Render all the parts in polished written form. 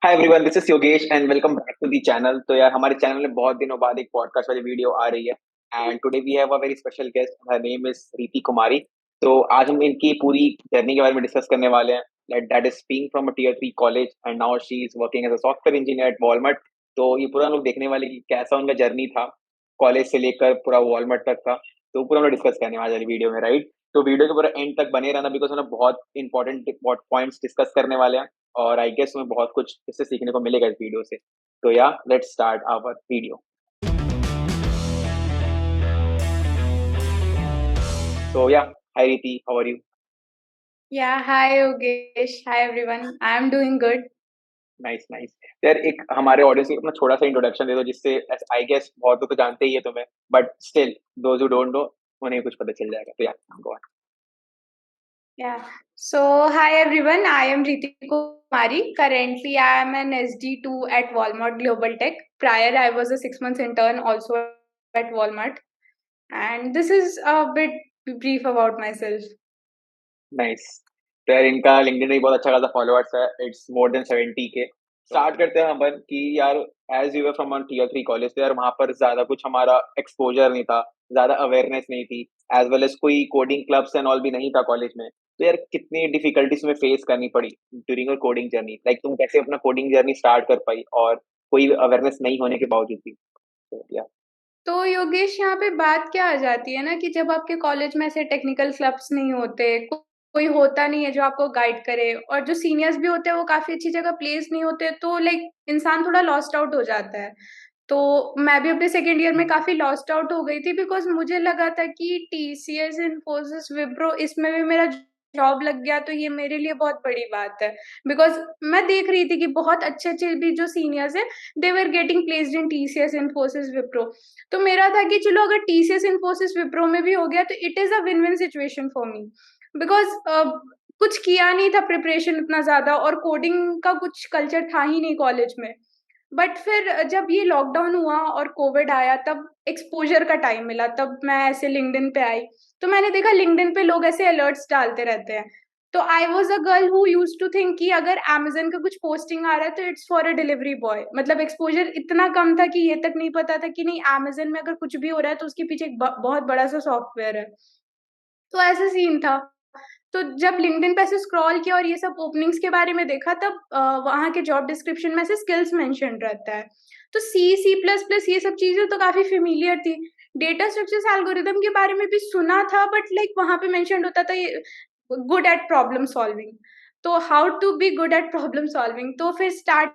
Hi everyone, this is Yogesh and welcome back to the channel. तो यार हमारे channel में बहुत दिनों बाद एक पॉडकास्ट वाली वीडियो आ रही है and today we have a very special guest. Her name is Riti Kumari. तो आज हम इनकी पूरी जर्नी के बारे में डिस्कस करने वाले हैं। That is being from a tier 3 college and now she is working as a software engineer at Walmart. तो ये पूरा हम लोग देखने वाले कि कैसा उनका जर्नी था, कॉलेज से लेकर पूरा वॉलमार्ट तक था। तो पूरा हम लोग डिस्कस करने वाले वीडियो में, राइट? तो वीडियो के पूरा एंड तक बने रहना, बिकॉज हम लोग बहुत इंपॉर्टेंट पॉइंट्स डिस्कस करने वाले हैं और आई गेस तुम्हें बहुत कुछ इससे सीखने को मिलेगा इस वीडियो से। तो या let's start our video. So yeah, hi Riti, how are you? Yeah, hi Yogesh. Hi everyone. I'm doing good. Nice nice. यार एक हमारे ऑडियंस को अपना छोटा सा इंट्रोडक्शन दे दो, जिससे आई गेस बहुत लोग तो जानते ही है तुम्हें, but still those who don't know उन्हें कुछ पता चल जाएगा। तो या go on. Yeah. So, hi everyone. I am Riti Kumari. Currently, I am an SD2 at Walmart Global Tech. Prior, I was a 6 months intern also at Walmart. And this is a bit brief about myself. Nice. तो यार इनका LinkedIn में भी बहुत अच्छा खासा followers है, it's more than 70K। Start करते हैं अपन कि यार as you were from tier 3 college, तो यार वहां पर ज्यादा कुछ हमारा एक्सपोजर नहीं था, ज्यादा अवेयरनेस नहीं थी, एज वेल एज कोई कोडिंग क्लब्स एंड ऑल भी नहीं था कॉलेज में। तो यार कितनी डिफिकल्टीज में फेस करनी पड़ी during your coding journey? Like तुम कैसे अपना कोडिंग जर्नी स्टार्ट कर पाई और कोई अवेयरनेस नहीं होने के बावजूद भी? तो या तो योगेश यहाँ पे बात क्या आ जाती है ना कि जब आपके कॉलेज में ऐसे टेक्निकल क्लब्स नहीं होते, कोई होता नहीं है जो आपको गाइड करे, और जो सीनियर्स भी होते हैं वो काफी अच्छी जगह प्लेस नहीं होते, तो लाइक इंसान थोड़ा लॉस्ट आउट हो जाता है। तो मैं भी अपने सेकेंड ईयर में काफी लॉस्ट आउट हो गई थी, बिकॉज मुझे लगा था कि टीसीएस, इन्फोसिस, विप्रो, इसमें भी मेरा जॉब लग गया तो ये मेरे लिए बहुत बड़ी बात है। बिकॉज मैं देख रही थी कि बहुत अच्छे अच्छे भी जो सीनियर्स है, they were getting placed in TCS, Infosys, Wipro. तो मेरा था कि चलो अगर टीसीएस, इन्फोसिस, विप्रो में भी हो गया तो it is a win win situation for me. Because कुछ किया नहीं था प्रिपरेशन इतना ज्यादा, और कोडिंग का कुछ कल्चर था ही नहीं कॉलेज में। बट फिर जब ये लॉकडाउन हुआ और कोविड आया, तब एक्सपोजर का टाइम मिला, तब मैं ऐसे लिंक्डइन पे आई। तो मैंने देखा लिंक्डइन पे लोग ऐसे अलर्ट्स डालते रहते हैं। तो I was a girl who use to think कि अगर अमेजन का कुछ पोस्टिंग आ रहा है तो it's for a delivery boy. मतलब एक्सपोजर इतना कम था कि ये तक नहीं पता था कि नहीं, अमेजन में अगर कुछ भी हो रहा है तो उसके पीछे एक बहुत बड़ा सा सॉफ्टवेयर है। तो ऐसा सीन था। तो जब लिंक्डइन पे ऐसे स्क्रॉल किया और ये सब ओपनिंग्स के बारे में देखा, तब वहाँ के जॉब डिस्क्रिप्शन में ऐसे स्किल्स मेंशन रहता है। तो सी, सी प्लस प्लस, ये सब चीजें तो काफी फेमिलियर थी। डेटा स्ट्रक्चर्स एल्गोरिदम के बारे में भी सुना था, बट लाइक वहां पे मेंशन होता था ये गुड एट प्रॉब्लम सॉल्विंग। तो how to be good at problem solving, तो फिर स्टार्ट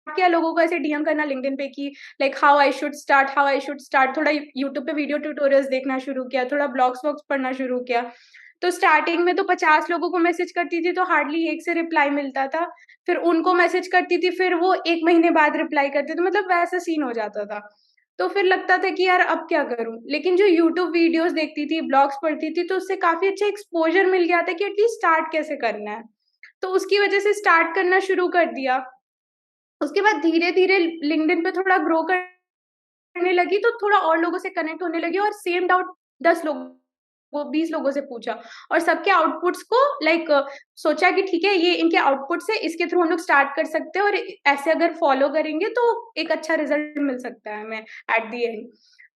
किया लोगों को ऐसे डीएम करना लिंक्डइन पे कि like how I should start. थोड़ा यूट्यूब पे वीडियो ट्यूटोरियल्स देखना शुरू किया, थोड़ा ब्लॉग्स वॉग्स पढ़ना शुरू किया। तो स्टार्टिंग में तो 50 लोगों को मैसेज करती थी तो हार्डली एक से रिप्लाई मिलता था। फिर उनको मैसेज करती थी, फिर वो 1 महीने बाद रिप्लाई करते थे, मतलब वैसा सीन हो जाता था। तो फिर लगता था कि यार अब क्या करूं, लेकिन जो यूट्यूब वीडियोस देखती थी, ब्लॉग्स पढ़ती थी, तो उससे काफी अच्छा एक्सपोजर मिल गया था कि एटलीस्ट स्टार्ट कैसे करना है। तो उसकी वजह से स्टार्ट करना शुरू कर दिया। उसके बाद धीरे-धीरे लिंक्डइन पे थोड़ा ग्रो करने लगी, तो थोड़ा और लोगों से कनेक्ट होने लगी, और सेम डाउट 10 लोगों 20 लोगों से पूछा, और सबके आउटपुट्स को लाइक सोचा कि ठीक है, ये इनके आउटपुट्स है, इसके थ्रू हम लोग स्टार्ट कर सकते हैं, और ऐसे अगर फॉलो करेंगे तो एक अच्छा रिजल्ट मिल सकता है हमें एट द एंड।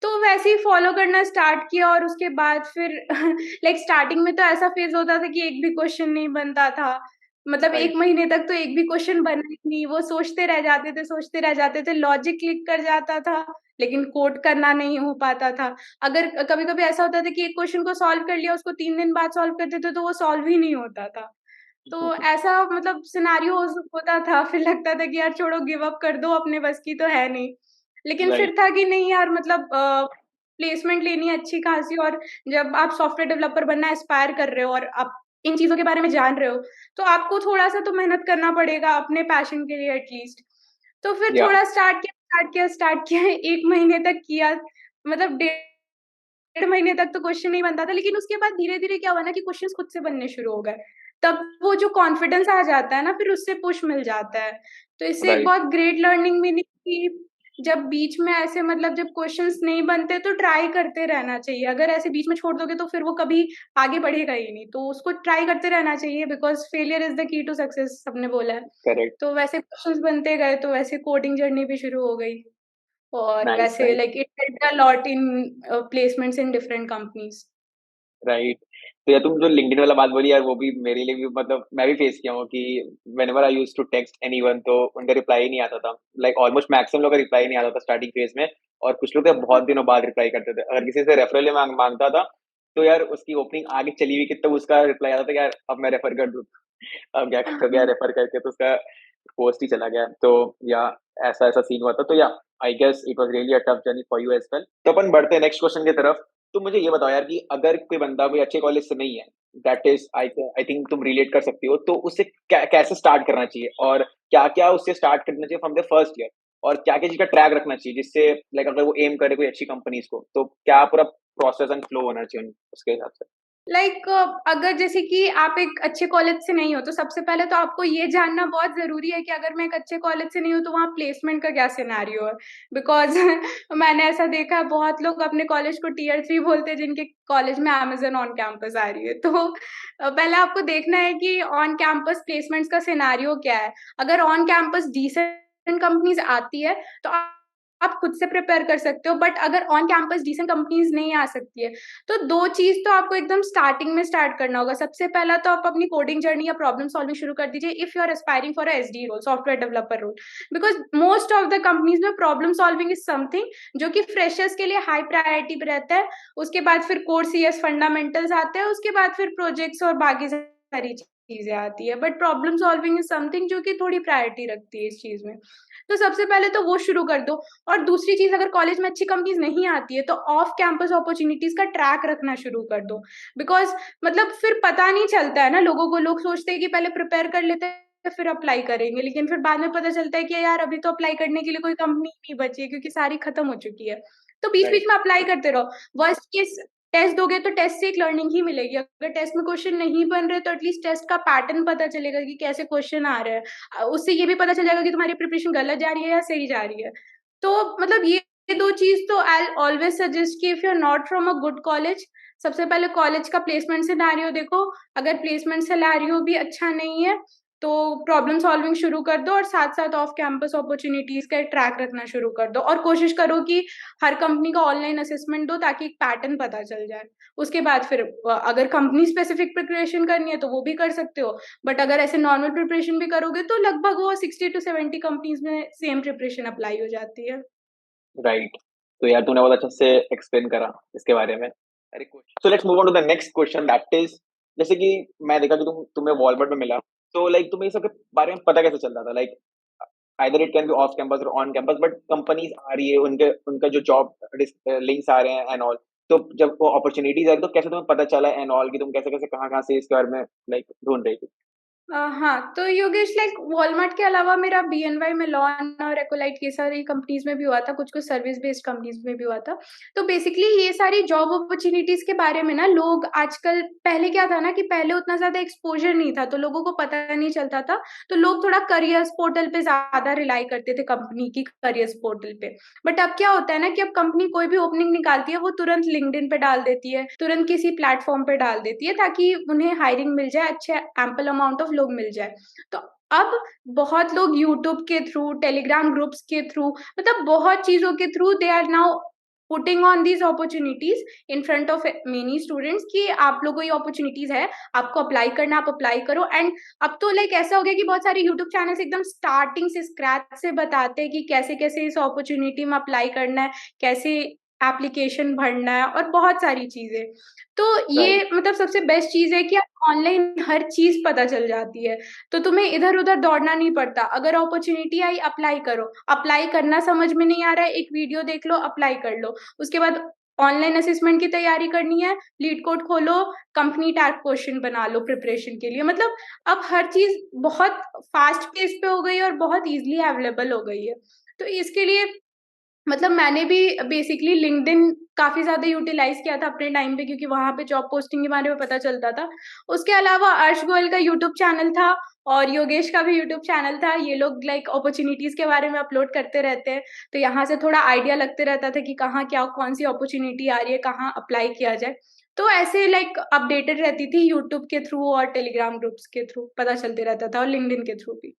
तो वैसे ही फॉलो करना स्टार्ट किया, और उसके बाद फिर लाइक स्टार्टिंग में तो ऐसा फेज़ होता था कि एक भी क्वेश्चन नहीं बनता था। मतलब 1 राइट। महीने तक तो एक भी क्वेश्चन बना ही नहीं, वो सोचते रह जाते थे, लॉजिक क्लिक कर जाता था, लेकिन कोड करना नहीं हो पाता था। अगर कभी-कभी ऐसा होता था कि एक क्वेश्चन को सॉल्व कर लिया, उसको 3 दिन बाद सॉल्व करते थे, तो वो सॉल्व ही नहीं होता था। तो ऐसा मतलब सिनेरियोज़ होता था, फिर लगता था कि यार छोड़ो, गिव अप कर दो, अपने बस की तो है नहीं। लेकिन फिर राइट। था कि नहीं यार, मतलब प्लेसमेंट लेनी है अच्छी खासी, और जब आप सॉफ्टवेयर डेवलपर बनना एस्पायर कर रहे हो और आप इन चीज़ों के बारे में जान रहे हो, तो आपको थोड़ा-सा तो मेहनत करना पड़ेगा अपने पैशन के लिए एटलीस्ट। तो फिर या थोड़ा स्टार्ट किया, 1 महीने तक किया, मतलब 1.5 महीने तक तो क्वेश्चन नहीं बनता था, लेकिन उसके बाद धीरे-धीरे क्या हुआ ना कि क्वेश्चन्स खुद से बनने शुरू हो गए। तब वो जो कॉन्फिडेंस आ जाता है ना, फिर उससे पुश मिल जाता है। तो इससे एक राइट। बहुत ग्रेट लर्निंग मिली थी। जब बीच में ऐसे मतलब जब क्वेश्चंस नहीं बनते तो ट्राई करते रहना चाहिए। अगर ऐसे बीच में छोड़ दोगे तो फिर वो कभी आगे बढ़ेगा ही नहीं। तो उसको ट्राई करते रहना चाहिए, because failure is the key to success सबने बोला है। करेक्ट। तो वैसे क्वेश्चंस बनते गए तो वैसे कोडिंग जर्नी भी शुरू हो गई, और नाइस, वैसे nice. Like it helped a lot in placements in different companies. Right. तो यार तुम जो लिंक्डइन वाला बात बोली यार, वो भी मेरे लिए भी मतलब मैं भी फेस किया हूँ कि whenever I used to text anyone तो उनका रिप्लाई नहीं आता था। लाइक ऑलमोस्ट मैक्सिमम लोग का रिप्लाई नहीं आता था स्टार्टिंग फेज में। और कुछ लोग तो बहुत दिनों बाद रिप्लाई करते थे। अगर किसी से रेफरल मांगता था तो यार उसकी ओपनिंग आगे चली हुई कि तब उसका रिप्लाई आता था कि यार अब मैं रेफर कर दूँ। अब क्या करोगे यार, रेफर करके तो उसका पोस्ट ही चला गया। तो या ऐसा ऐसा सीन हुआ था। तो या I guess it was really a tough journey for you as well. तो अपन बढ़ते हैं नेक्स्ट क्वेश्चन की तरफ। तो मुझे ये बताओ यार कि अगर कोई बंदा कोई अच्छे कॉलेज से नहीं है, दैट इज आई थिंक तुम रिलेट कर सकती हो, तो उसे कैसे स्टार्ट करना चाहिए और क्या क्या उससे स्टार्ट करना चाहिए फ्रॉम द फर्स्ट ईयर, और क्या क्या चीज का ट्रैक रखना चाहिए जिससे लाइक अगर वो एम करे कोई अच्छी कंपनीज को, तो क्या पूरा प्रोसेस एंड फ्लो होना चाहिए उसके हिसाब से। लाइक अगर जैसे कि आप एक अच्छे कॉलेज से नहीं हो, तो सबसे पहले तो आपको ये जानना बहुत ज़रूरी है कि अगर मैं एक अच्छे कॉलेज से नहीं हूँ, तो वहाँ प्लेसमेंट का क्या सिनेरियो है। बिकॉज़ मैंने ऐसा देखा है, बहुत लोग अपने कॉलेज को टियर 3 बोलते हैं, जिनके कॉलेज में अमेज़न ऑन कैंपस आ रही है। तो पहले आपको देखना है कि ऑन कैंपस प्लेसमेंट्स का सिनेरियो क्या है। अगर ऑन कैंपस डिसेंट कंपनीज़ आती है, तो आप खुद से प्रिपेयर कर सकते हो, बट अगर ऑन कैंपस डिसेंट कंपनीज़ नहीं आ सकती है, तो 2 चीज़ तो आपको एकदम स्टार्टिंग में स्टार्ट करना होगा। सबसे पहला तो आप अपनी कोडिंग जर्नी या प्रॉब्लम सॉल्विंग शुरू कर दीजिए if you are aspiring for a SD role, software developer role. Because most of the companies में प्रॉब्लम सॉल्विंग इज़ समथिंग जो कि फ्रेशर्स के लिए हाई प्रायोरिटी पे रहता है। उसके बाद फिर कोर सीएस फंडामेंटल्स आते हैं, उसके बाद फिर प्रोजेक्ट्स और बाकी सारी चीज़ें आती है। But problem solving is something जो कि थोड़ी प्रायोरिटी रखती है इस चीज़ में। तो सबसे पहले तो वो शुरू कर दो। और दूसरी चीज़, अगर कॉलेज में अच्छी कंपनीज़ नहीं आती है, तो ऑफ कैंपस अपॉर्च्युनिटीज़ का ट्रैक रखना शुरू कर दो। बिकॉज़ मतलब फिर पता नहीं चलता है ना लोगों को, लोग सोचते हैं कि पहले प्रिपेयर कर लेते हैं, फिर अप्लाई करेंगे, लेकिन फिर बाद में पता चलता है कि यार अभी तो अप्लाई करने के लिए कोई कंपनी ही नहीं बची है, क्योंकि सारी खत्म हो चुकी है। तो बीच-बीच राइट। में अप्लाई करते रहो। वर्स्ट केस टेस्ट दोगे तो टेस्ट से एक लर्निंग ही मिलेगी। अगर टेस्ट में क्वेश्चन नहीं बन रहे, तो एटलीस्ट टेस्ट का पैटर्न पता चलेगा कि कैसे क्वेश्चन आ रहे हैं। उससे ये भी पता चल जाएगा कि तुम्हारी प्रिपरेशन गलत जा रही है या सही जा रही है। तो मतलब ये 2 चीज़ तो आई विल ऑलवेज़ सजेस्ट कि if you are not from a good college, सबसे पहले कॉलेज का प्लेसमेंट सिनेरियो देखो। अगर प्लेसमेंट सिनेरियो भी अच्छा नहीं है, तो प्रॉब्लम सॉल्विंग शुरू कर दो और साथ-साथ ऑफ कैंपस अपॉर्च्युनिटीज़ का एक ट्रैक रखना शुरू कर दो, और कोशिश करो कि हर कंपनी का ऑनलाइन असेसमेंट दो, ताकि एक पैटर्न पता चल जाए। उसके बाद फिर अगर कंपनी स्पेसिफिक प्रिपरेशन करनी है तो वो भी कर सकते हो। बट अगर ऐसे नॉर्मल प्रिपरेशन भी करोगे, तो लगभग वो 60 टू 70 कंपनीज़ में सेम प्रिपरेशन अप्लाई हो जाती है। राइट। तो यार तूने बहुत अच्छे से एक्सप्लेन करा इसके बारे में। अरे so let's move on to the next question, that is जैसे कि मैं देखा कि तुम्हें वॉलमार्ट में मिला, तो लाइक तुम्हें ये सब के बारे में पता कैसे चल रहा था? Like either it can be off campus और ऑन कैंपस, बट कंपनीज आ रही है, उनके उनका जो जॉब लिंक्स आ रहे हैं एंड ऑल, तो जब वो अपॉर्चुनिटीज आई तो कैसे तुम्हें पता चला एंड ऑल कि तुम कैसे कैसे कहाँ कहाँ से इसके बारे में लाइक ढूंढ रही थी? हाँ, तो योगेश लाइक वॉलमार्ट के अलावा मेरा बीएनवाई, मेलॉन और एक्रोलाइट ये सारी कंपनीज़ में भी हुआ था, कुछ-कुछ सर्विस बेस्ड कंपनीज़ में भी हुआ था। तो बेसिकली ये सारी जॉब अपॉर्च्युनिटीज़ के बारे में ना लोग आजकल, पहले क्या था ना कि पहले उतना ज़्यादा एक्सपोज़र नहीं था, तो लोगों को पता नहीं चलता था। तो लोग थोड़ा करियर्स पोर्टल पे ज़्यादा रिलाई करते थे, कंपनी की करियर्स पोर्टल पे। बट अब क्या होता है ना कि अब कंपनी कोई भी ओपनिंग निकालती है, वो तुरंत लिंक्डइन पे डाल देती है, तुरंत किसी प्लेटफ़ॉर्म पे डाल देती है, ताकि उन्हें हायरिंग मिल जाए, अच्छे एम्पल अमाउंट ऑफ लोग मिल जाए। तो अब बहुत लोग यूट्यूब के थ्रू, टेलीग्राम ग्रुप्स के थ्रू, मतलब बहुत चीज़ों के through they are now putting on these opportunities in front of many students कि आप लोगों को ये अपॉर्च्युनिटीज़ है, आपको अप्लाई करना है, आप अप्लाई करो। एंड अब तो लाइक ऐसा हो गया कि बहुत सारे यूट्यूब चैनल्स एकदम स्टार्टिंग से स्क्रैच से बताते हैं कि कैसे-कैसे इस अपॉर्च्युनिटी में अप्लाई करना है, कैसे एप्लीकेशन भरना है और बहुत सारी चीज़ें। तो राइट। ये मतलब सबसे बेस्ट चीज़ है कि ऑनलाइन हर चीज़ पता चल जाती है, तो तुम्हें इधर-उधर दौड़ना नहीं पड़ता। अगर अपॉर्च्युनिटी आई, अप्लाई करो। अप्लाई करना समझ में नहीं आ रहा है, एक वीडियो देख लो, अप्लाई कर लो। उसके बाद ऑनलाइन असेसमेंट की तैयारी करनी है, लीड कोड खोलो, कंपनी टैग क्वेश्चन बना लो प्रिपरेशन के लिए। मतलब अब हर चीज़ बहुत फास्ट पेस पे हो गई है और बहुत ईज़िली अवेलेबल हो गई है। तो इसके लिए मतलब मैंने भी बेसिकली लिंक्डइन काफ़ी ज़्यादा यूटिलाइज़ किया था अपने टाइम पे, क्योंकि वहाँ पे जॉब पोस्टिंग के बारे में पता चलता था। उसके अलावा अर्श गोयल का यूट्यूब चैनल था और योगेश का भी यूट्यूब चैनल था। ये लोग लाइक अपॉर्च्युनिटीज़ के बारे में अपलोड करते रहते हैं, तो यहाँ से थोड़ा आइडिया लगते रहता था कि कहाँ क्या कौन-सी अपॉर्च्युनिटी आ रही है, कहाँ अप्लाई किया जाए। तो ऐसे लाइक अपडेटेड रहती थी यूट्यूब के थ्रू और टेलीग्राम ग्रुप्स के थ्रू पता चलते रहता था, और लिंक्डइन के थ्रू भी।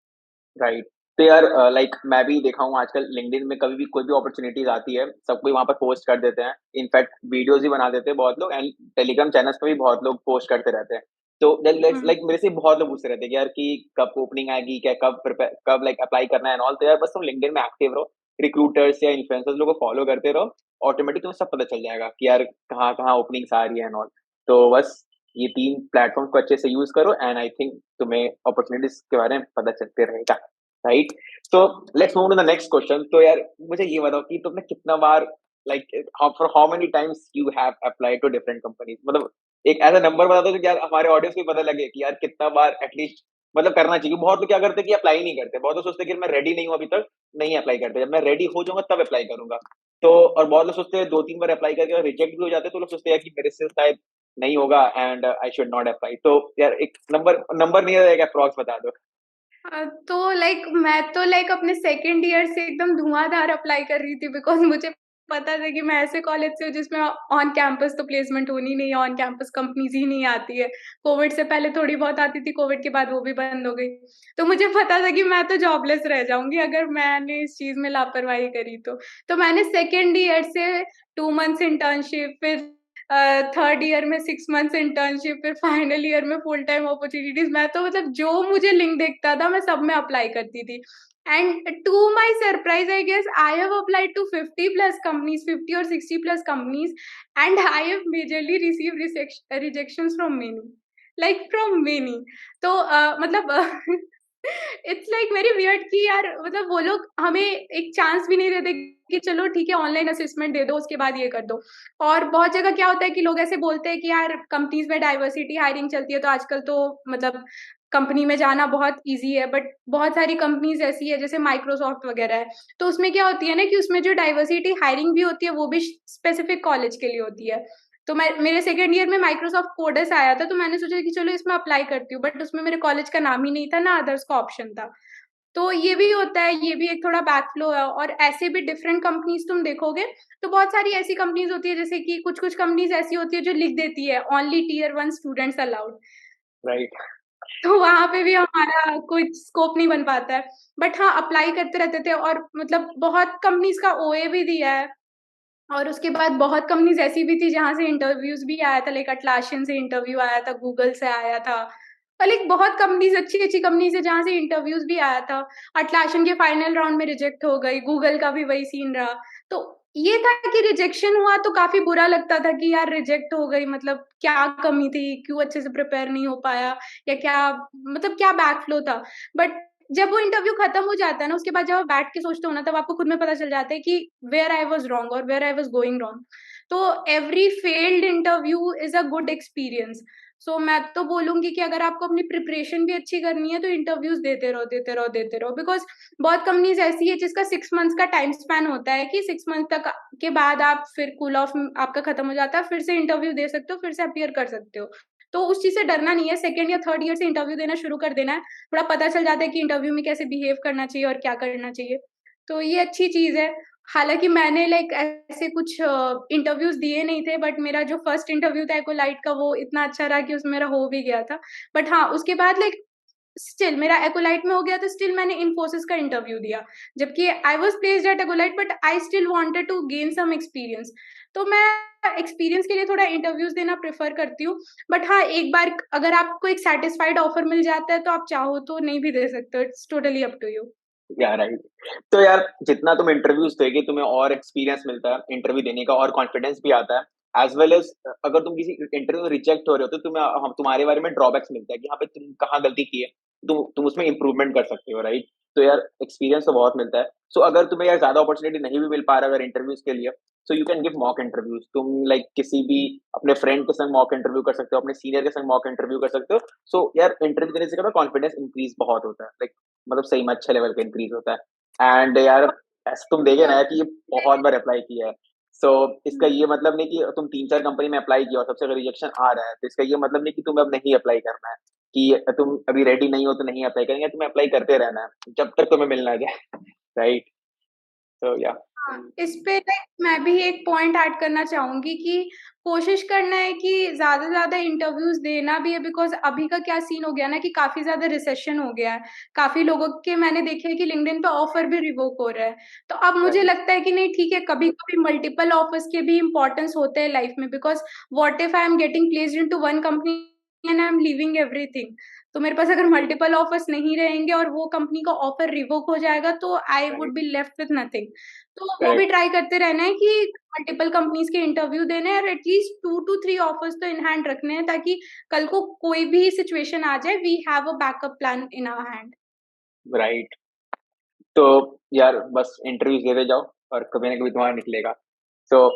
राइट। तो यार लाइक मैं भी देखा हूँ आजकल लिंक्डइन में कभी भी कोई भी अपॉर्चुनिटीज आती है, सब कोई वहाँ पर पोस्ट कर देते हैं। इनफैक्ट वीडियोस भी बना देते हैं बहुत लोग, एंड टेलीग्राम चैनल्स पे भी बहुत लोग पोस्ट करते रहते हैं। तो हुँ। लाइक मेरे से बहुत लोग पूछते रहते हैं कि यार कि कब ओपनिंग आएगी, क्या कब प्रिपेयर, कब लाइक अप्लाई करना है एंड ऑल। तो यार बस तुम लिंक्डइन में एक्टिव रहो, रिक्रूटर्स या इन्फ्लुएंसर्स लोगों को फॉलो करते रहो, ऑटोमेटिक तुम्हें सब पता चल जाएगा कि यार कहाँ कहाँ ओपनिंग्स आ रही है एंड ऑल। तो बस ये 3 प्लेटफ़ॉर्म्स को अच्छे से यूज़ करो एंड आई थिंक तुम्हें अपॉर्च्युनिटीज़ के बारे में पता चलते रहेगा, राइट? तो let's move to the next question. तो यार मुझे ये बताओ कि तुमने कितना बार like for how many times you have applied to different companies? मतलब एक ऐसा नंबर बता दो कि यार हमारे ऑडियंस को भी पता लगे कि यार कितना बार एटलीस्ट मतलब करना चाहिए। बहुत लोग क्या करते हैं कि अप्लाई नहीं करते। बहुत लोग सोचते हैं कि मैं रेडी नहीं हूँ अभी तक, नहीं अप्लाई करते। जब मैं रेडी हो जाऊँगा तब अप्लाई करूँगा। तो और बहुत लोग सोचते हैं 2-3 बार अप्लाई करके और रिजेक्ट भी हो जाते हैं, तो लोग सोचते हैं कि मेरे से शायद नहीं होगा and I should not apply. तो यार एक नंबर नंबर नहीं है, एक अप्रॉक्स बता दो। तो लाइक मैं तो लाइक अपने सेकंड ईयर से एकदम धुआंधार अप्लाई कर रही थी, बिकॉज़ मुझे पता था कि मैं ऐसे कॉलेज से हूँ जिसमें ऑन कैंपस तो प्लेसमेंट होनी नहीं है, ऑन कैंपस कंपनीज़ ही नहीं आती है। कोविड से पहले थोड़ी बहुत आती थी, कोविड के बाद वो भी बंद हो गई। तो मुझे पता था कि मैं तो जॉबलेस रह जाऊँगी अगर मैंने इस चीज़ में लापरवाही करी तो। तो मैंने सेकंड ईयर से 2 मंथ्स इंटर्नशिप, फिर थर्ड ईयर में 6 मंथ्स इंटर्नशिप, फिर फाइनल ईयर में फुल टाइम अपॉर्च्युनिटीज़। मैं तो मतलब जो मुझे लिंक दिखता था मैं सब में अप्लाई करती थी। And to my surprise I guess I have applied to 50 plus companies, 50 और 60 plus companies, and I have majorly received rejections from many, like from many. तो मतलब इट्स लाइक वेरी वियर्ड कि यार मतलब वो लोग हमें एक चांस भी नहीं देते कि चलो ठीक है ऑनलाइन असेसमेंट दे दो उसके बाद ये कर दो। और बहुत जगह क्या होता है कि लोग ऐसे बोलते हैं कि यार कंपनीज़ में डाइवर्सिटी हायरिंग चलती है, तो आजकल तो मतलब कंपनी में जाना बहुत ईज़ी है, बट बहुत सारी कंपनीज़ ऐसी है जैसे माइक्रोसॉफ्ट वगैरह है, तो उसमें क्या होती है ना कि उसमें जो डाइवर्सिटी हायरिंग भी होती है वो भी स्पेसिफिक कॉलेज के लिए होती है। तो मैं मेरे सेकंड ईयर में माइक्रोसॉफ्ट कोडर्स आया था, तो मैंने सोचा कि चलो इसमें अप्लाई करती हूँ, बट उसमें मेरे कॉलेज का नाम ही नहीं था, ना अदर्स का ऑप्शन था। तो ये भी होता है, ये भी एक थोड़ा बैकफ्लो है, और ऐसे भी डिफरेंट कंपनीज़ तुम देखोगे, तो बहुत सारी ऐसी कंपनीज़ होती है जैसे कि कुछ-कुछ कंपनीज़ ऐसी होती है जो लिख देती है only tier 1 students allowed. Right. तो वहाँ पे भी हमारा कोई स्कोप नहीं बन पाता है। बट हाँ, अप्लाई करते रहते थे, और मतलब बहुत कंपनीज़ का ओए भी दिया है। और उसके बाद बहुत कंपनीज़ ऐसी भी थी जहाँ से इंटरव्यूज़ भी आया था, लाइक अटलासियन से इंटरव्यू आया था, गूगल से आया था। और लाइक बहुत कंपनीज़, अच्छी-अच्छी कंपनीज़ है जहाँ से इंटरव्यूज़ भी आया था। अटलासियन के फाइनल राउंड में रिजेक्ट हो गई, गूगल का भी वही सीन रहा। तो ये था कि रिजेक्शन हुआ तो काफ़ी बुरा लगता था कि यार रिजेक्ट हो गई, मतलब क्या कमी थी? क्यों अच्छे से प्रिपेयर नहीं हो पाया? या क्या मतलब क्या बैकफ्लो था? बट जब वो इंटरव्यू खत्म हो जाता है ना, उसके बाद जब आप बैठ के सोचते हो ना, तब आपको खुद में पता चल जाता है कि वेयर आई वाज़ रॉन्ग और where I was going wrong. तो every failed interview is a good experience. So मैं तो बोलूँगी कि अगर आपको अपनी प्रिपरेशन भी अच्छी करनी है, तो इंटरव्यूज़ देते रहो, देते रहो, देते रहो, बिकॉज़ बहुत कंपनीज़ ऐसी है जिसका 6 मंथ्स का टाइम स्पैन होता है कि 6 मंथ तक के बाद आप फिर कूल ऑफ आपका खत्म हो जाता है, फिर से इंटरव्यू दे सकते हो, फिर से अपीयर कर सकते हो। तो उस चीज़ से डरना नहीं है, सेकंड या थर्ड ईयर से इंटरव्यू देना शुरू कर देना है। थोड़ा पता चल जाता है कि इंटरव्यू में कैसे बिहेव करना चाहिए और क्या करना चाहिए। तो ये अच्छी चीज़ है। हालाँकि मैंने लाइक ऐसे कुछ इंटरव्यूज़ दिए नहीं थे, बट मेरा जो फर्स्ट इंटरव्यू था एक्वालाइट का वो इतना अच्छा रहा कि उसमें मेरा हो भी गया था। बट हाँ, उसके बाद लाइक स्टिल मेरा एक्वालाइट में हो गया, तो स्टिल मैंने इन्फोसिस का इंटरव्यू दिया। जबकि I was placed at Accolite, but I still wanted to gain some experience. तो मैं एक्सपीरियंस के लिए थोड़ा इंटरव्यूज़ देना प्रेफ़र करती हूँ। बट हाँ, एक बार अगर आपको एक सैटिस्फाइड ऑफर मिल जाता है, तो आप चाहो तो नहीं भी दे सकते हो। It's totally up to you. या राइट। तो यार जितना तुम इंटरव्यूज दोगे तुम्हें और एक्सपीरियंस मिलता है इंटरव्यू देने का, और कॉन्फिडेंस भी आता है, एज वेल एज अगर तुम किसी इंटरव्यू में रिजेक्ट हो रहे हो तो तुम्हें हम तुम्हारे बारे में ड्रॉबैक्स मिलता है कि यहाँ पे तुम कहाँ गलती की है, तुम उसमें इंप्रूवमेंट कर सकते हो, राइट? तो यार एक्सपीरियंस तो बहुत मिलता है। सो अगर तुम्हें यार ज्यादा अपॉर्चुनिटी नहीं भी मिल पा रहा अगर इंटरव्यूज के लिए, so you can give mock interviews. तुम लाइक किसी भी अपने फ्रेंड के संग मॉक इंटरव्यू कर सकते हो, अपने सीनियर के संग मॉक इंटरव्यू कर सकते हो। सो यार इंटरव्यू देने से क्या कॉन्फिडेंस इंक्रीज बहुत होता है, लाइक मतलब सही में अच्छे लेवल का इंक्रीज होता है। एंड यार ऐसा तुम देखे ना कि ये बहुत Yes. बार अप्लाई किया है। इसका ये मतलब नहीं कि तुम 3-4 कंपनी में अप्लाई किया और सबसे अगर रिजेक्शन आ रहा है, तो इसका ये मतलब नहीं कि तुम्हें अब नहीं अप्लाई करना है, कि तुम अभी रेडी नहीं हो तो नहीं अप्लाई करेंगे, तुम्हें अप्लाई करते रहना है, जब तक तुम्हें मिल ना जाए। राइट? तो या हाँ, इस पे लाइक मैं भी एक पॉइंट ऐड करना चाहूंगी कि कोशिश करना है कि ज्यादा से ज्यादा इंटरव्यूज देना भी है, बिकॉज अभी का क्या सीन हो गया ना कि काफी ज्यादा रिसेशन हो गया है। काफी लोगों के मैंने देखे हैं कि लिंक्डइन पे ऑफर भी रिवोक हो रहा है। तो अब मुझे राइट, लगता है कि नहीं, ठीक है, कभी कभी मल्टीपल ऑफर्स के भी इंपॉर्टेंस होते हैं लाइफ में, because what if I am getting placed into one company and I am living everything. तो मेरे पास अगर मल्टीपल ऑफर्स नहीं रहेंगे और वो कंपनी का ऑफर रिवोक हो जाएगा, तो I would write, be left with nothing. तो वो भी करेक्ट, ट्राई करते रहना है कि मल्टीपल कंपनीज के इंटरव्यू देने हैं, और एटलीस्ट 2 to 3 ऑफर्स तो इन हैंड रखने हैं, ताकि कल को कोई भी सिचुएशन आ जाए, we have a backup plan in our hand. Right. तो यार बस इंटरव्यूज देते जाओ और कभी ना कभी तुम्हारा निकलेगा। So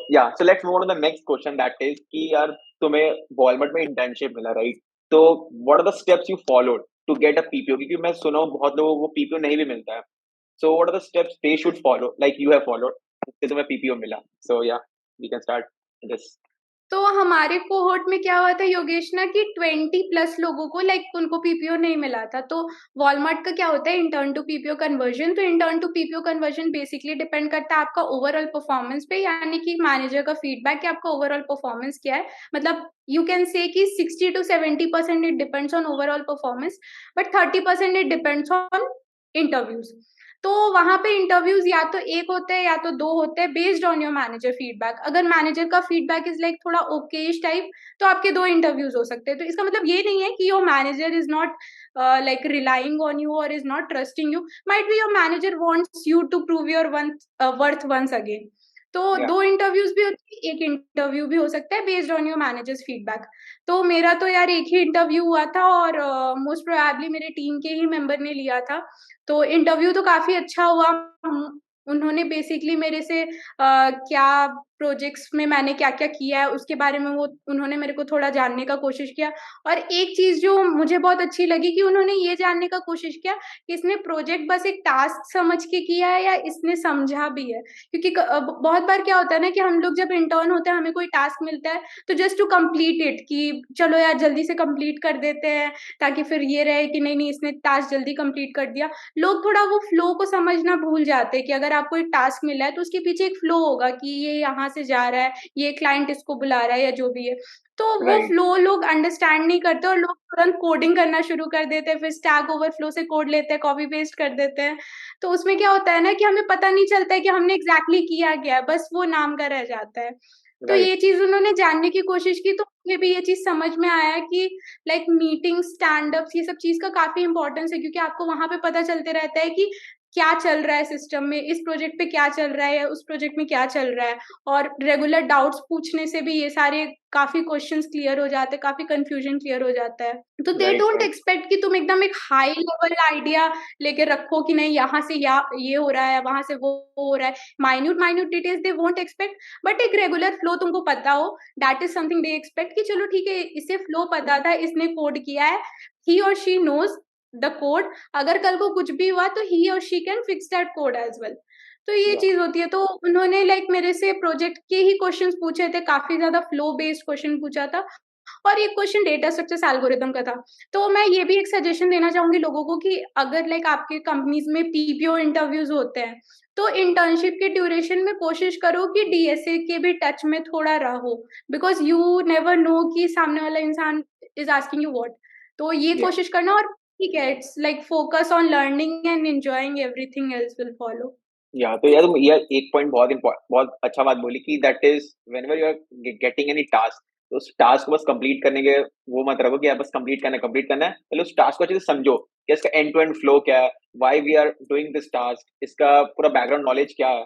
let's move on to the next question, that is कि यार तुम्हें वॉलमार्ट में इंटर्नशिप मिला, राइट? तो what are the steps you followed to get a PPO? क्योंकि मैं सुना हूँ बहुत लोगों को पीपीओ नहीं भी मिलता है। So what are the steps they should follow, like you have followed, जिससे तुम्हें पीपीओ मिला? सो या वी कैन स्टार्ट दिस। तो हमारे कोहोर्ट में क्या हुआ था योगेश ना, कि 20+ लोगों को लाइक उनको पीपीओ नहीं मिला था। तो वॉलमार्ट का क्या होता है, इंटर्न टू पीपीओ कन्वर्जन। तो intern to PPO conversion basically depend करता है आपका ओवरऑल परफॉर्मेंस पे, यानी कि मैनेजर का फीडबैक कि आपका ओवरऑल परफॉर्मेंस क्या है। मतलब यू कैन से कि 60 to 70% it depends on overall performance, but 30% it depends on interviews. तो वहां पे इंटरव्यूज या तो एक होते हैं या तो दो होते हैं, based on your manager feedback. अगर मैनेजर का फीडबैक इज लाइक थोड़ा ओकेश टाइप, तो आपके दो इंटरव्यूज हो सकते हैं। तो इसका मतलब ये नहीं है कि your manager is not like relying on you और is not trusting you. Might be your manager wants you to prove your worth once again. तो या दो इंटरव्यूज भी होती है, एक इंटरव्यू भी हो सकता है based on your managers feedback. तो मेरा तो यार एक ही इंटरव्यू हुआ था, और मोस्ट प्रोबेबली मेरे टीम के ही मेंबर ने लिया था। तो इंटरव्यू तो काफी अच्छा हुआ। उन्होंने बेसिकली मेरे से क्या प्रोजेक्ट्स में मैंने क्या क्या किया है उसके बारे में वो उन्होंने मेरे को थोड़ा जानने का कोशिश किया। और एक चीज जो मुझे बहुत अच्छी लगी कि उन्होंने ये जानने का कोशिश किया कि इसने प्रोजेक्ट बस एक टास्क समझ के किया है या इसने समझा भी है। क्योंकि बहुत बार क्या होता है ना कि हम लोग जब इंटर्न होते हैं, हमें कोई टास्क मिलता है, तो जस्ट टू कंप्लीट इट, कि चलो यार जल्दी से कंप्लीट कर देते हैं, ताकि फिर ये रहे कि नहीं नहीं इसने टास्क जल्दी कंप्लीट कर दिया। लोग थोड़ा वो फ्लो को समझना भूल जाते हैं कि अगर आपको एक टास्क मिला है तो उसके पीछे एक फ्लो होगा कि ये यहाँ से जा रहा है, ये क्लाइंट इसको बुला रहा है या जो भी है। तो वो राइट, फ्लो लोग अंडरस्टैंड नहीं करते, और लोग तुरंत कोडिंग करना शुरू कर देते हैं, फिर स्टैक ओवरफ्लो से कोड लेते हैं, कॉपी पेस्ट कर देते हैं। तो उसमें क्या होता है ना कि हमें पता नहीं चलता है कि हमने एग्जैक्टली किया गया है, बस वो नाम का रह जाता है। तो राइट, ये चीज उन्होंने जानने की कोशिश की, तो मुझे भी ये चीज समझ में आया कि लाइक मीटिंग स्टैंड अप्स ये सब चीज का काफी इंपॉर्टेंस है, क्योंकि आपको वहां पे पता चलते रहता है कि क्या चल रहा है सिस्टम में, इस प्रोजेक्ट पे क्या चल रहा है या उस प्रोजेक्ट में क्या चल रहा है। और रेगुलर डाउट्स पूछने से भी ये सारे काफी क्वेश्चंस क्लियर हो जाते हैं, काफी कंफ्यूजन क्लियर हो जाता है। तो दे राइट, डोंट राइट, एक्सपेक्ट कि तुम एकदम एक हाई लेवल आइडिया लेके रखो कि नहीं यहाँ से या ये हो रहा है, वहां से वो हो रहा है। Minute minute details they won't expect, but एक रेगुलर फ्लो तुमको पता हो, that is something they expect कि चलो ठीक है, इसे फ्लो पता था, इसने कोड किया है, ही और शी नोज द कोड। अगर कल को कुछ भी हुआ तो ही और she can fix that code as well. तो ये या चीज होती है। तो उन्होंने लाइक मेरे से प्रोजेक्ट के ही क्वेश्चंस पूछे थे, काफी ज्यादा फ्लो बेस्ड क्वेश्चन पूछा था। और एक क्वेश्चन डेटा स्ट्रक्चर्स एल्गोरिदम का था। तो मैं ये भी एक सजेशन देना चाहूंगी लोगों को कि अगर लाइक आपके कंपनीज में पीपीओ इंटरव्यूज होते हैं, तो इंटर्नशिप के ड्यूरेशन में कोशिश करो कि डीएसए के भी टच में थोड़ा रहो, बिकॉज यू नेवर नो कि सामने वाला इंसान इज आस्किंग यू व्हाट। तो ये या कोशिश करना, और ठीक है, it's like focus on learning and enjoying, everything else will follow. या तो यार तुम ये एक पॉइंट बहुत अच्छा बात बोली कि that is whenever you are getting any task, तो उस टास्क को बस कंप्लीट करने के वो मत रखो कि यार बस कंप्लीट करना है। पहले उस टास्क को अच्छे से समझो कि इसका एंड टू एंड फ्लो क्या है, why we are doing this task, इसका पूरा बैकग्राउंड नॉलेज क्या है।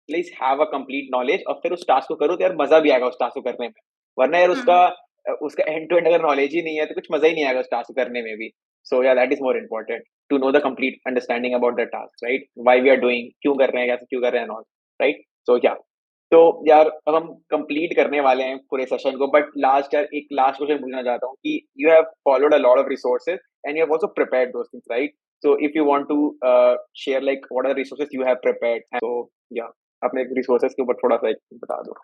Please have a complete knowledge और फिर उस टास्क को करो, तो यार मजा भी आएगा उस टास्क को करने में। वरना यार उसका हम्म। उसका एंड टू एंड अगर नॉलेज ही नहीं है तो कुछ मजा ही नहीं आएगा उस टास्क को करने में भी। सो या that is more important to know the complete understanding about the task, right? Why we are doing, क्यों कर रहे हैं, कैसे क्यों कर रहे हैं, नॉट राइट। सो या तो यार अब हम कंप्लीट करने वाले हैं पूरे सेशन को, बट लास्ट यार एक लास्ट क्वेश्चन पूछना चाहता हूँ कि you have followed a lot of resources and you have also prepared those things, right? So if you want to share like what are the resources you have prepared, so yeah, अपने resources के ऊपर थोड़ा सा एक बता दो।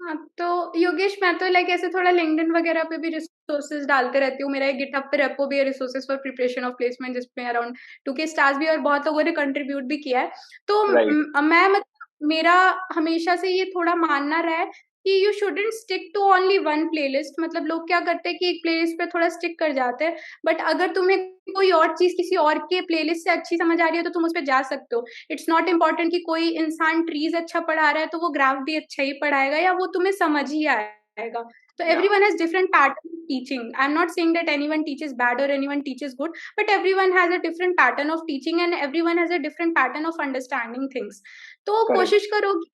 हाँ, तो योगेश मैं तो लाइक ऐसे थोड़ा लिंक्डइन वगैरह पे भी रिसोर्सेज डालते रहती हूँ। मेरा एक गिटहब पे रेपो भी है resources for preparation of placement जिसमें अराउंड 2K स्टार्स भी है और बहुत लोगों ने कंट्रीब्यूट भी किया है। तो राइट। मैं मतलब मेरा हमेशा से ये थोड़ा मानना रहा है कि you shouldn't stick to only one playlist. मतलब लोग क्या करते हैं कि एक प्लेलिस्ट पे थोड़ा स्टिक कर जाते हैं, बट अगर तुम्हें कोई और चीज किसी और के प्लेलिस्ट से अच्छी समझ आ रही है तो तुम उस पर जा सकते हो। इट्स नॉट इम्पोर्टेंट कि कोई इंसान ट्रीज अच्छा पढ़ा रहा है तो वो ग्राफ भी अच्छा ही पढ़ाएगा या वो तुम्हें समझ ही आएगा। तो या everyone has different pattern of teaching. I'm not saying that anyone teaches bad or anyone teaches good, but everyone has a different pattern of teaching and everyone has a different pattern of understanding things. तो correct. कोशिश करो कि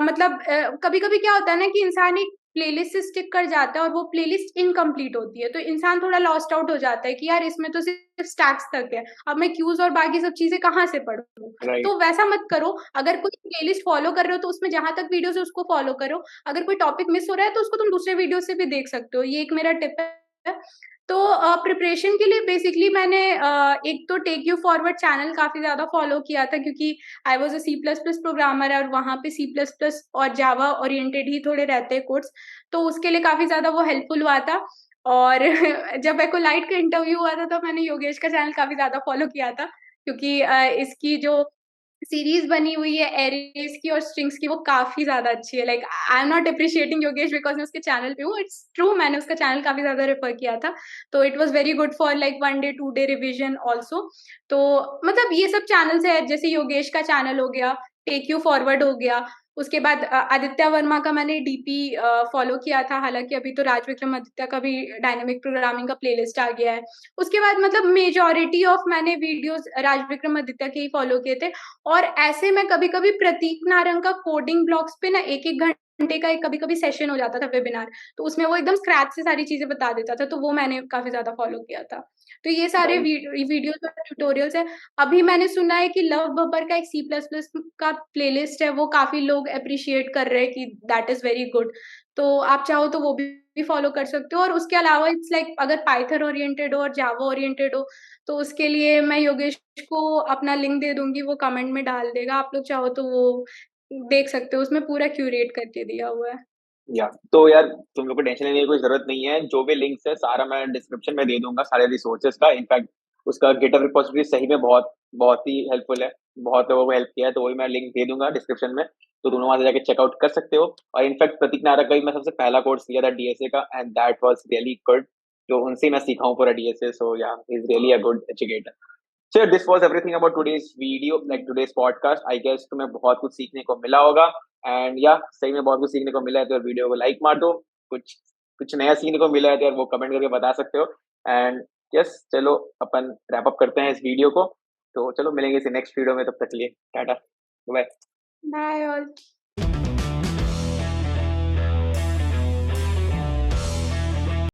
मतलब कभी कभी क्या होता है ना कि इंसान एक प्लेलिस्ट से स्टिक कर जाता है और वो प्लेलिस्ट इनकम्प्लीट होती है, तो इंसान थोड़ा लॉस्ट आउट हो जाता है कि यार इसमें तो सिर्फ स्टैक्स तक है, अब मैं क्यूज और बाकी सब चीजें कहाँ से पढ़ूं। राइट। तो वैसा मत करो। अगर कोई प्लेलिस्ट फॉलो कर रहे हो तो उसमें जहां तक वीडियोस है उसको फॉलो करो। अगर कोई टॉपिक मिस हो रहा है तो उसको तुम दूसरे वीडियो से भी देख सकते हो। ये एक मेरा टिप है। तो प्रिपरेशन के लिए बेसिकली मैंने एक तो टेक यू फॉरवर्ड चैनल काफी ज्यादा फॉलो किया था, क्योंकि I was a C plus plus programmer और वहां पे सी प्लस प्लस और जावा ओरिएंटेड ही थोड़े रहते हैं कोर्स। तो उसके लिए काफी ज्यादा वो हेल्पफुल हुआ था। और जब एक्ोलाइट का इंटरव्यू हुआ था तो मैंने योगेश का चैनल काफी ज्यादा फॉलो किया था, क्योंकि इसकी जो सीरीज बनी हुई है एरेज की और स्ट्रिंग्स की वो काफी ज्यादा अच्छी है। Like I am not appreciating Yogesh because मैं उसके चैनल पे हूँ, इट्स ट्रू, मैंने उसका चैनल काफी ज्यादा रेफर किया था। तो it was very good for like 1 day 2 day revision also. तो मतलब ये सब चैनल्स है, जैसे योगेश का चैनल हो गया, टेक यू फॉरवर्ड हो गया। उसके बाद आदित्य वर्मा का मैंने डीपी फॉलो किया था, हालांकि अभी तो राज विक्रम आदित्य का भी डायनेमिक प्रोग्रामिंग का प्लेलिस्ट आ गया है। उसके बाद मतलब मेजोरिटी ऑफ मैंने वीडियोस राज विक्रम आदित्य के ही फॉलो किए थे। और ऐसे में कभी कभी प्रतीक नारंग का कोडिंग ब्लॉग्स पे ना एक एक घंटे का कभी कभी सेशन हो जाता था वेबिनार, तो उसमें वो एकदम स्क्रैच से सारी चीजें बता देता था, तो वो मैंने काफी ज्यादा फॉलो किया था। तो ये सारे राइट। वीडियोस और ट्यूटोरियल्स है। अभी मैंने सुना है कि लव बब्बर का एक सी प्लस प्लस का प्लेलिस्ट है, वो काफी लोग अप्रिशिएट कर रहे हैं कि दैट इज वेरी गुड। तो आप चाहो तो वो भी फॉलो कर सकते हो। और उसके अलावा इट्स लाइक अगर पाइथन ओरिएंटेड हो और जावा ओरिएंटेड हो तो उसके लिए मैं योगेश को अपना लिंक दे दूंगी, वो कमेंट में डाल देगा, आप लोग चाहो तो वो देख सकते हो, उसमें पूरा क्यूरेट करके दिया हुआ है। या तो यार तुम लोग को टेंशन लेने की कोई जरूरत नहीं है, जो भी लिंक्स है सारा मैं डिस्क्रिप्शन में दे दूंगा, सारे रिसोर्सेज का। इनफैक्ट उसका गिटहब रिपोजिटरी सही में बहुत बहुत ही हेल्पफुल है, बहुत लोगों को हेल्प किया है, तो वही मैं लिंक दे दूंगा डिस्क्रिप्शन में, तो दोनों वहां से जाके चेकआउट कर सकते हो। और इनफैक्ट प्रतीक नारक का भी मैं सबसे पहला कोर्स लिया था डीएसए का, and that was really good. तो उनसे ही मैं सीखा हूँ पूरा डीएसए, सो या is really a good educator. So this was everything about today's video, like today's podcast. I guess तुम्हें बहुत कुछ सीखने को मिला होगा, एंड या सही में बहुत कुछ सीखने को मिला है तो वीडियो को लाइक मार दो। कुछ कुछ नया सीखने को मिला है तो यार वो कमेंट करके बता सकते हो। एंड यस, चलो अपन रैप अप करते हैं इस वीडियो को। तो चलो मिलेंगे इस नेक्स्ट वीडियो में, तब तक के लिए टाटा बाय। Bye all.